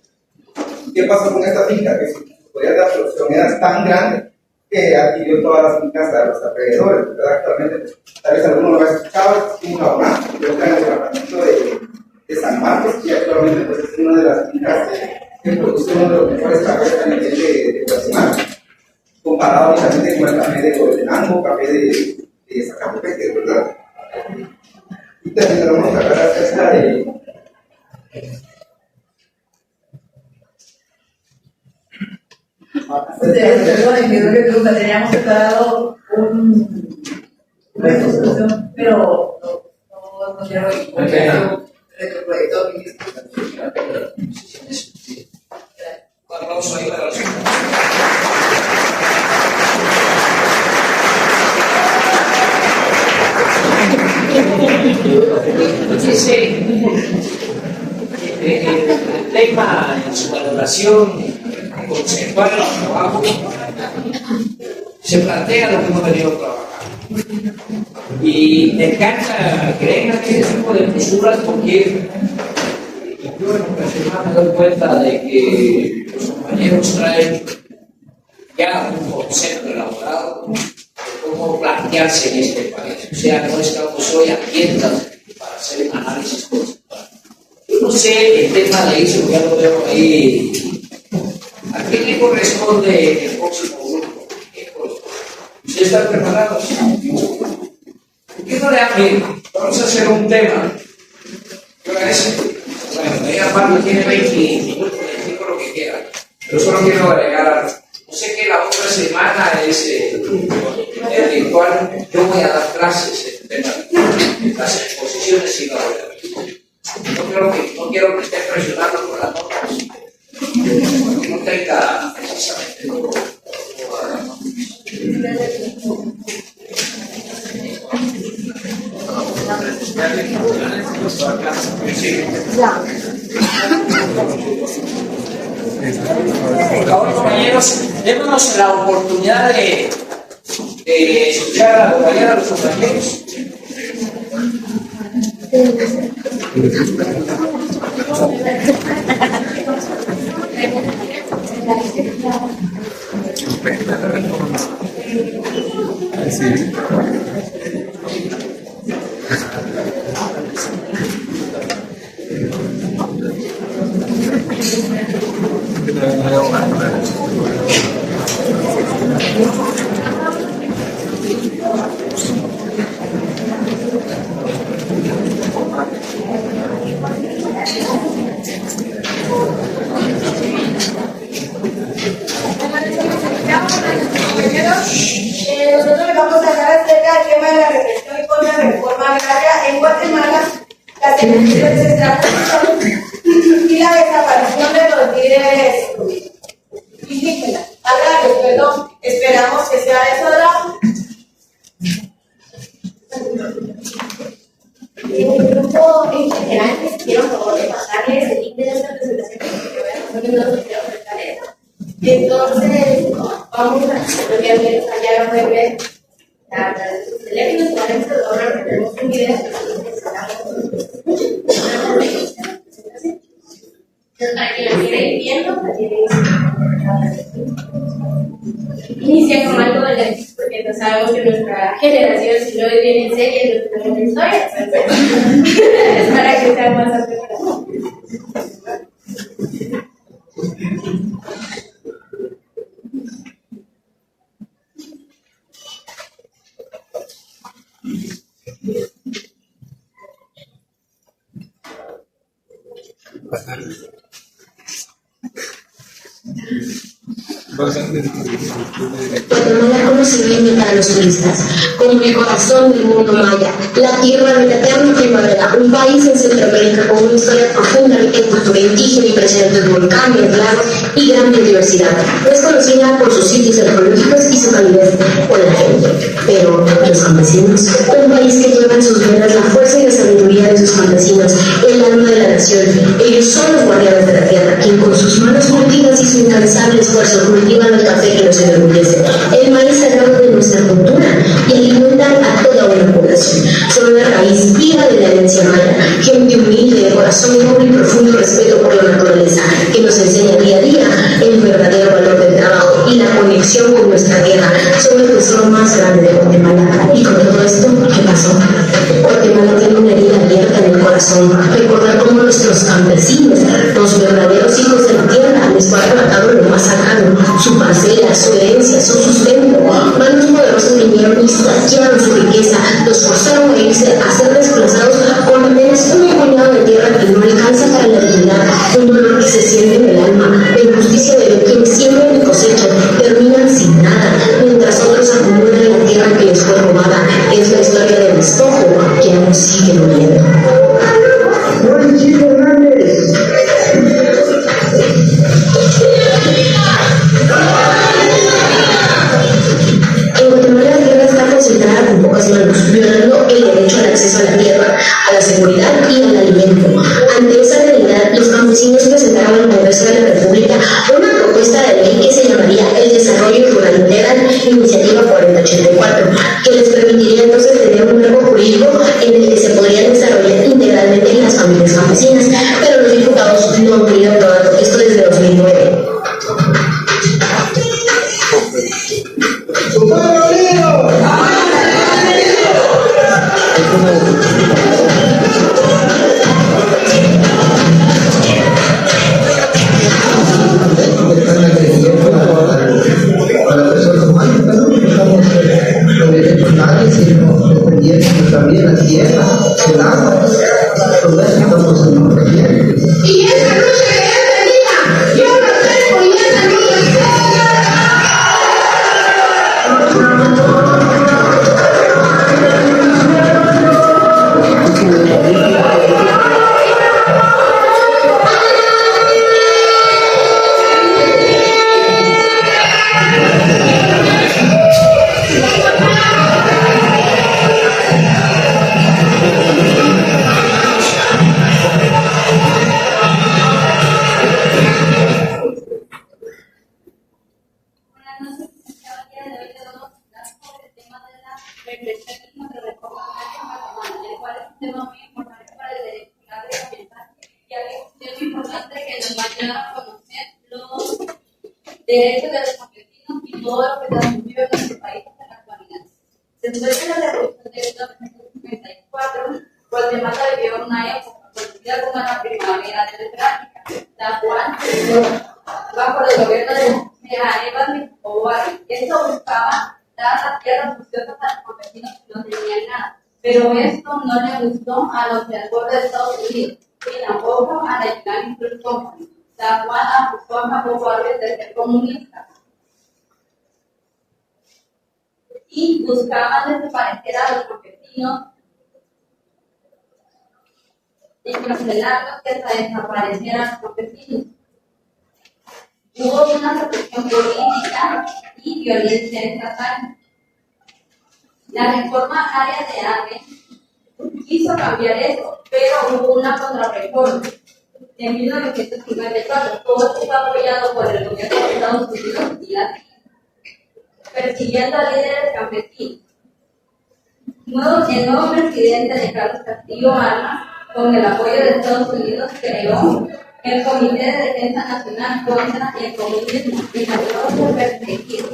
¿qué pasó con esta finca? Que su poder de absorción era tan grande que adquirió todas las fincas a los alrededores. ¿Verdad? Actualmente, pues, tal vez alguno lo ha escuchado, es finca Oná, yo estoy en el departamento de San Marcos, y actualmente pues, es una de las fincas que produce uno de los mejores cafés a nivel de Guatemala, comparado obviamente con el café de Codenango, café de Zacatepec, ¿verdad? Y también vamos a hablar acerca de teníamos preparado una exposición, pero no quiero retroproyector. Dice el tema en su valoración conceptual del trabajo se plantea lo que hemos venido trabajando, y me encanta creer en este tipo de posturas porque yo en ocasiones me doy cuenta de que los compañeros traen ya un concepto elaborado de cómo plantearse en este país. O sea, no estamos hoy abiertas para hacer un análisis conceptual. Yo no sé el tema de eso, ya lo veo ahí. ¿A quién le corresponde el próximo grupo? ¿Ustedes están preparados? ¿Por qué no le hacen? Vamos a hacer un tema. ¿Qué hora es? Bueno, ella Pablo tiene 20 minutos, le digo lo que quiera. Pero solo quiero agregar, no sé que la otra semana es el cual yo voy a dar clases en tema, las exposiciones y la no quiero que esté presionando por las notas, porque no tenga precisamente todo. Ahora, compañeros, démonos la oportunidad de escuchar a la compañera de los compañeros. Nosotros les vamos a hablar acerca del tema de la reflexión y contra la reforma agraria en Guatemala, las elecciones de extracción y la desaparición de los líderes indígenas, agrarios, perdón. Esperamos que sea de su agrado. El grupo en general les quiero por favor de pasarles el link de esta presentación que vean, no quiero presentar eso. Entonces, vamos a ver allá pueden ver los teléfonos, ahora tenemos un video para que lo sigan viendo. Inicia con algo de la porque no sabemos que nuestra generación, si no viene en serie, no tenemos historia, es para que sea más atractivo. Guatemala como sinónimo para los turistas, como el corazón del mundo maya, la tierra de la eterna primavera, un país en Centroamérica con una historia profunda en cultura indígena y presentes volcanes, lagos y gran biodiversidad. Es conocida por sus sitios arqueológicos y su calidez por la gente. Pero los campesinos, un país que lleva en sus venas la fuerza y la sabiduría de sus campesinos, el alma de la nación. Ellos son los guardianes de la tierra, quien con sus manos cultivas y su incansable esfuerzo cultivan el café que nos enorgullece, el maíz sagrado de nuestra cultura, y alimentan a toda una población. Son la raíz viva de la herencia maya, gente humilde, de corazón noble y profundo respeto por la naturaleza, que nos enseña día a día el verdadero valor del trabajo y la conexión con nuestra tierra. Son el tesoro más grande de Guatemala. Y con todo esto, ¿qué pasó? Guatemala tiene una herida abierta en el corazón. Recordar cómo nuestros campesinos, los verdaderos hijos de la tierra, les fue arrebatado lo más sagrado, su parcela, su herencia, su sustento. Manos poderosos vinieron y saquearon su riqueza, los forzaron a irse a ser desplazados con apenas un puñado de tierra que no alcanza para la dignidad, un dolor que se siente en el alma, la injusticia de ver quienes siembran y cosechan terminan sin nada, mientras otros acumulan la tierra que les fue robada. Es la historia del despojo que aún sigue doliendo. En Guatemala la tierra está concentrada con pocas manos, violando el derecho al acceso a la tierra, a la seguridad y al alimento. Ante esa realidad, los campesinos presentaron al Congreso de la República una propuesta de ley que se llamaría el Desarrollo Rural Integral, Iniciativa 4084, que les permitiría entonces tener un marco jurídico en el que se podrían desarrollar integralmente las familias campesinas, pero los diputados no han querido aprobar esto desde 2009. También la tierra, el agua, todo eso estamos protegiendo. Y esa noche que él tenía, yo lo tengo y esa noche derechos de los campesinos y todo lo que transcurrió en nuestro país en la actualidad. Después de la Revolución de 1954, Guatemala vivió una época conocida como la Primavera Democrática, la cual se dio bajo el gobierno de Aníbal Ovalle. Esto buscaba dar las tierras ociosas a los campesinos que no tenían nada, pero esto no le gustó a los del pueblo de Estados Unidos y tampoco a la United Fruit Company, la cual acusó a Jacobo Arbenz de ser comunista y buscaban desaparecer a los campesinos y encarcelarlos que hasta desaparecieran los campesinos. Hubo una represión política y violencia estatal. La reforma agraria de Arbenz quiso cambiar eso, pero hubo una contrarreforma. En 1954, todo esto fue apoyado por el gobierno de Estados Unidos y la persiguiendo a líderes campesinos. El nuevo presidente de Carlos Castillo Armas, con el apoyo de Estados Unidos, creó el Comité de Defensa Nacional contra el Comunismo y trató de perseguir,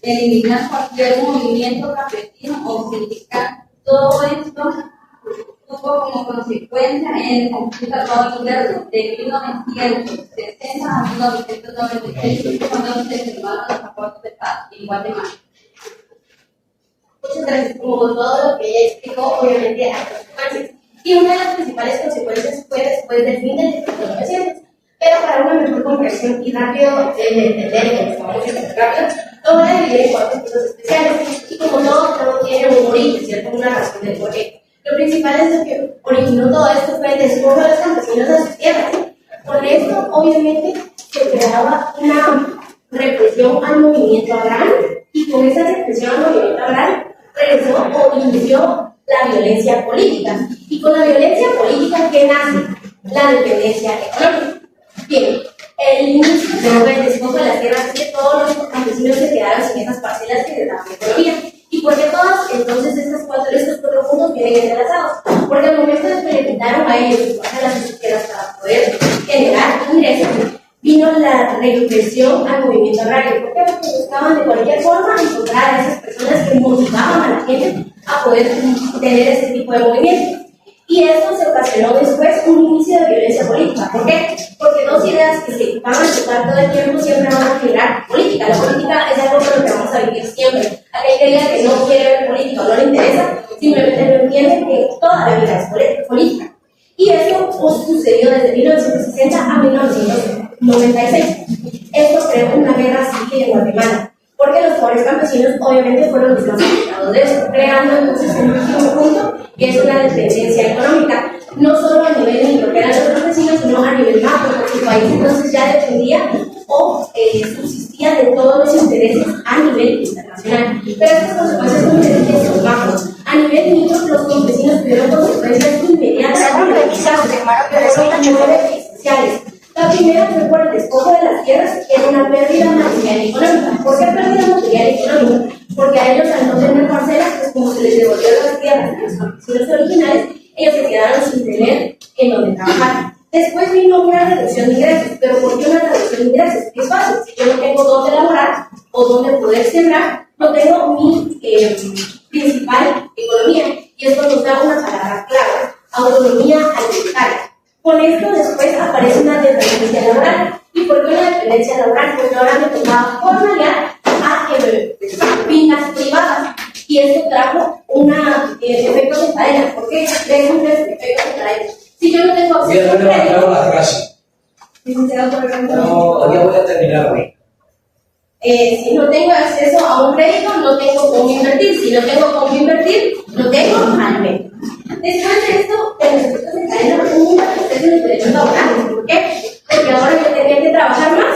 eliminar cualquier movimiento campesino o sindical. Todo esto tuvo como consecuencia en el conflicto armado interno de 1960 a 1996, cuando se firmaron los acuerdos de paz en Guatemala. Muchas gracias. Como todo lo que ella explicó, obviamente hay consecuencias. Y una de las principales consecuencias fue después del fin del dictador de 1900. Pero para una mejor comprensión y rápido de entender que estamos haciendo rápido, lo voy a dividir en 4 puntos especiales. Y como todo tiene un origen, ¿cierto? Una razón del porqué. Lo principal es lo que originó todo esto fue el despojo de los campesinos de sus tierras. Con esto, obviamente, se creaba una represión al movimiento agrario, y con esa represión al movimiento agrario regresó o inició la violencia política. Y con la violencia política, ¿qué nace? La dependencia económica. Bien, el inicio del despojo de las tierras es que todos los campesinos se quedaron sin esas parcelas que les daban economía. ¿Y por qué todos? Entonces estos cuatro puntos vienen entrelazados. Porque al momento de que le quitaron a ellos sus parcelas y sus tierras para poder generar ingresos, vino la represión al movimiento agrario. ¿Por qué? Porque buscaban de cualquier forma encontrar a esas personas que motivaban a la gente a poder tener ese tipo de movimiento. Y esto se ocasionó después un inicio de violencia política. ¿Por qué? Porque dos ideas que se van a chocar todo el tiempo siempre van a generar política. La política es algo con lo que vamos a vivir siempre. Aquel que diga que no quiere ver política o no le interesa, simplemente no entiende que toda la vida es política. Y eso sucedió desde 1960 a 1996. Esto creó una guerra civil en Guatemala, porque los pobres campesinos obviamente fueron los más afectados de eso, creando entonces un último punto, que es una dependencia económica, no solo a nivel micro, que eran los campesinos, sino a nivel macro, porque el país entonces ya dependía o subsistía de todos los intereses a nivel internacional. Pero estas consecuencias son beneficios macros. A nivel micro, los campesinos tuvieron consecuencias inmediatas sociales. La primera fue por el despojo de las tierras, que era una pérdida material y económica. ¿Por qué pérdida material y económica? Porque a ellos, al no tener parcelas, pues como se les devolvió las tierras a los campesinos originales, ellos se quedaron sin tener en donde trabajar. Después vino una reducción de ingresos. ¿Pero por qué una reducción de ingresos? Es fácil. Si yo no tengo dónde laborar o dónde poder sembrar, no tengo mi principal economía. Y esto nos da una palabra clave: autonomía alimentaria. Con esto después aparece una dependencia laboral. ¿Y por qué una dependencia laboral? Porque ahora me tocaba formalidad a fincas privadas. Y esto trajo un efecto de cadena. ¿Por qué? Tres efectos de cadena. Si yo no tengo acceso a crédito, ya voy a terminar hoy. Si no tengo acceso a un crédito, no tengo cómo invertir. Si no tengo cómo invertir, no tengo alimento. Después de esto, en los efectos de cadena, hubo una reducción de derechos laborales. ¿Por qué? Porque ahora yo tenía que trabajar más,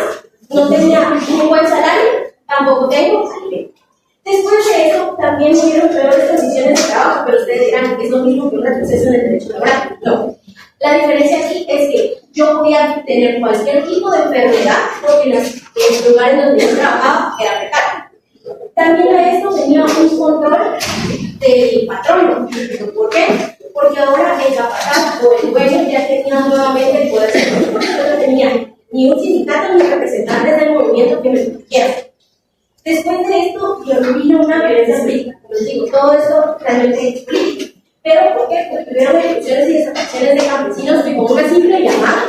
no tenía un buen salario, tampoco tengo alimento. Después de eso, también hubieron peores condiciones de trabajo, pero ustedes dirán que es lo mismo que un retroceso en el derecho laboral. No. La diferencia aquí es que yo podía tener cualquier tipo de enfermedad porque en los lugares donde yo trabajaba era precario. También a esto tenía un control del patrón. ¿Por qué? Porque ahora el capataz o el dueño ya tenía nuevamente el poder de control. Yo no tenía ni un sindicato ni representantes del movimiento que me protegieran. Después de esto, vino una violencia política. Como les digo, todo esto realmente es político. ¿Pero por qué? Porque tuvieron ejecuciones y desapariciones de campesinos que con una simple llamada,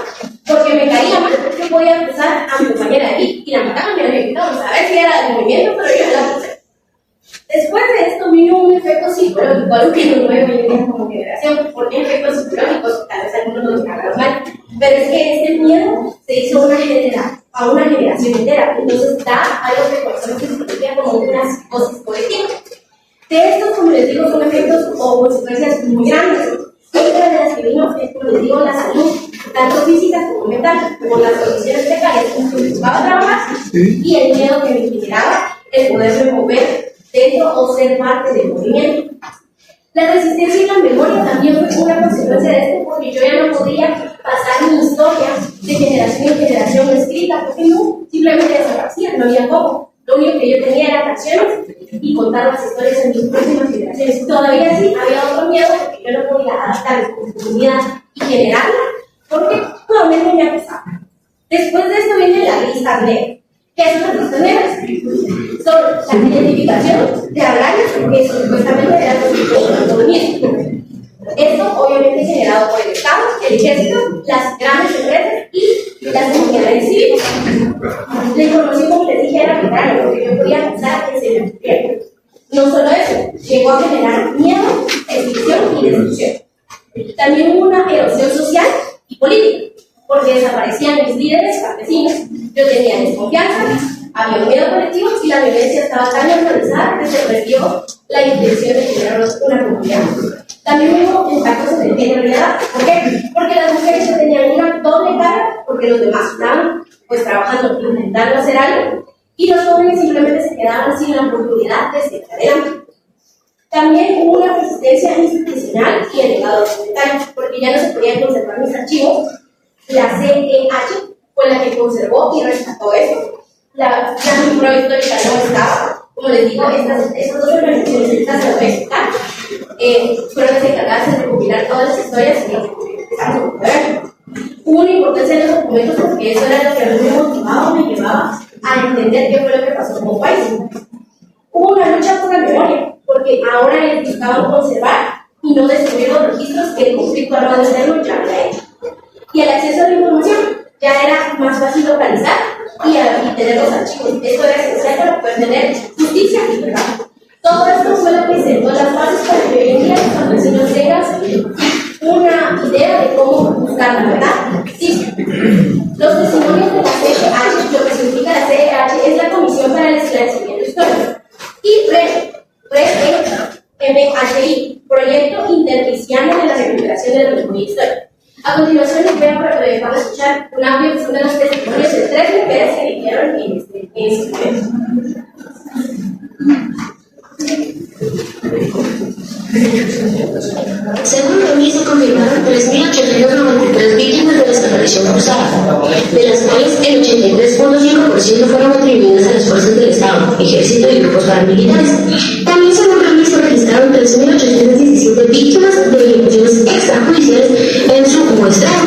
porque me caía mal, yo podía acusar a mi compañera de aquí y la mataban y la ejecutaban. A ver si era del movimiento, pero yo la acusé. Después de esto vino un efecto psicológico, algo que no veo hoy en día como generación. ¿Por qué efectos psicológicos? Tal vez algunos nos agarran mal. Pero es que este miedo se hizo a una generación entera. Entonces da algo que conocemos en psicología como una psicosis colectiva. De estos, como les digo, son efectos o consecuencias muy grandes. Otra de las que vino es, como les digo, la salud, tanto física como mental, como las condiciones precarias en que me tocaba trabajar y el miedo que me generaba el poderme mover dentro o ser parte del movimiento. La resistencia y la memoria también miedo porque yo no podía adaptar mi comunidad y generarla, porque nuevamente me pesaba. Después de esto viene la lista negra. ¿Qué son las listas negras? Son la identificación de agrarios que supuestamente eran los tipos de autonomía. Esto obviamente es generado por el Estado, el Ejército, las grandes empresas y las comunidades civiles. La información, como les dije, era arbitraria, porque yo podía pensar que se me ocurriera. No solo eso, llegó a generar miedo, exclusión y destrucción. También hubo una erosión social y política, porque desaparecían mis líderes campesinos. Yo tenía desconfianza, había un miedo colectivo y la violencia estaba tan organizada que se perdió la intención de generar una comunidad. También hubo impactos en realidad. ¿Por qué? Porque las mujeres ya tenían una doble cara, porque los demás estaban pues trabajando, intentando hacer algo, y los jóvenes simplemente se quedaban sin la oportunidad de seguir adelante. También hubo una resistencia institucional y el legado documental, porque ya no se podían conservar mis archivos. La CEH fue la que conservó y rescató eso. La prueba histórica no estaba. Como les digo, estas dos organizaciones, esta se lo voy a explicar, fueron las encargadas de recopilar todas las historias y las empezamos a ver. Hubo una importancia en los documentos porque eso era lo que a mí me motivaba, me llevaba a entender qué fue lo que pasó como país. Hubo una lucha por la memoria, porque ahora les buscaban conservar y no destruir los registros que el conflicto armado interno ya había hecho. Y el acceso a la información ya era más fácil localizar y tener los archivos. Esto era esencial para poder tener justicia y verdad. Todo esto fue lo que sentó las bases para que hoy en día los campesinos tengan una idea de cómo buscar la verdad. Sí. Los testimonios de la CEH, lo que significa la CEH es la Comisión para el Esclarecimiento Histórico. Y MHI, Proyecto Intercristiano de la Recuperación de la Memoria Histórica. A continuación les voy a escuchar un audio que son de los testimonios de 3 mujeres que vivieron en este momento. Según la ONU, se confirmaron 3.893 víctimas de desaparición forzada, de las cuales el 83.5% fueron atribuidas a las fuerzas del Estado, ejército y grupos paramilitares. También según la ONU se registraron 3.817 víctimas de ejecuciones extrajudiciales en su muestreo,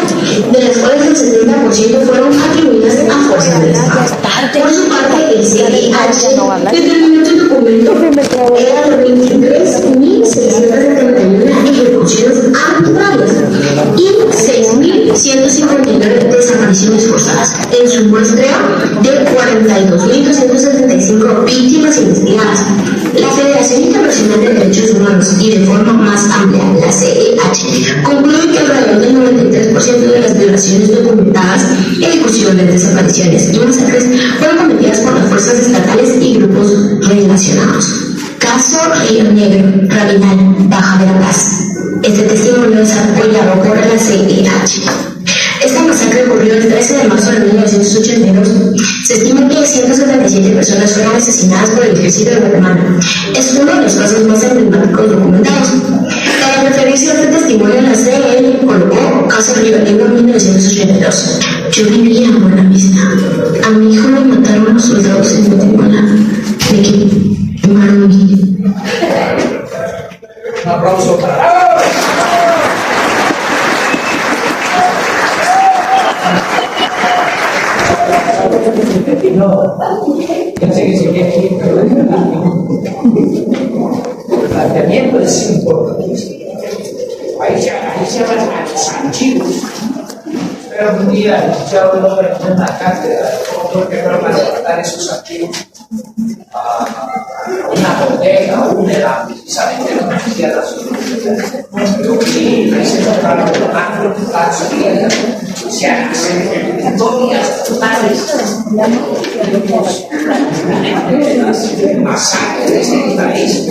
de las cuales el 70% fueron atribuidas a fuerzas del Estado. Por su parte, el CIH determinó que el documento era de 23.671 ejecuciones arbitrarias y 6.159 desapariciones forzadas en su muestreo de 42.275 víctimas investigadas. La Federación Internacional de Derechos Humanos y de forma más amplia, la CEH, concluye que alrededor del 93% de las violaciones documentadas, ejecuciones, desapariciones y masacres fueron cometidas por las fuerzas estatales y grupos relacionados. Caso Río Negro, Rabinal, Baja Verapaz. Este testimonio es apoyado por la CEH. Esta masacre ocurrió el 13 de marzo de 1982. Se estima que 177 personas fueron asesinadas por el ejército de Guatemala. Es uno de los casos más emblemáticos documentados. Para referirse a este testimonio, la CEL colocó Caso Río Negro 1982. Yo vivía en Buenavista. A mi hijo lo mataron los soldados en Guatemala. ¿De qué? Marumi. Un aplauso para... No, yo sé que se quiere aquí, pero el planteamiento es importantísimo. Ahí se llaman archivos. Pero un día escucharon el nombre de una cátedra, como que fueron a levantar esos archivos a una bodega o un helado, precisamente no existía la solución. Y ahí se encontraron macroplatos ancianas, historias totales, masacres de este país,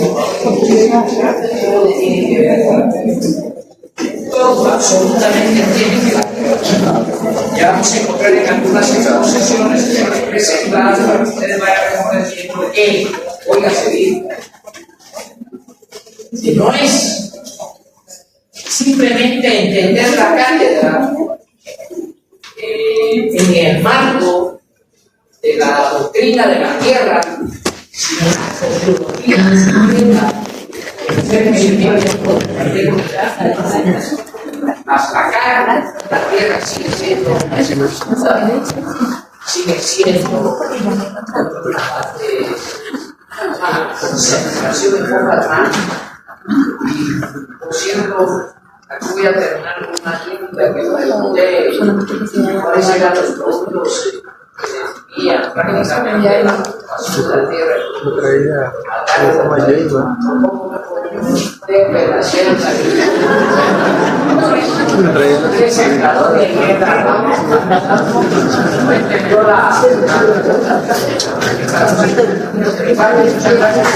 todo absolutamente tiene que ver. Ya vamos a encontrar en algunas de estas sesiones que son presentadas para que ustedes vayan reconociendo de que voy a seguir. Si no es simplemente entender la cátedra en el marco de la doctrina de la tierra, sino la sociología ustedes tienen hasta acá la tierra sigue siendo una concentración de forma más. Y por cierto, aquí voy a terminar con una pregunta que me pregunté cuáles eran los productos que envían prácticamente la ocupación de la tierra. Muchas gracias.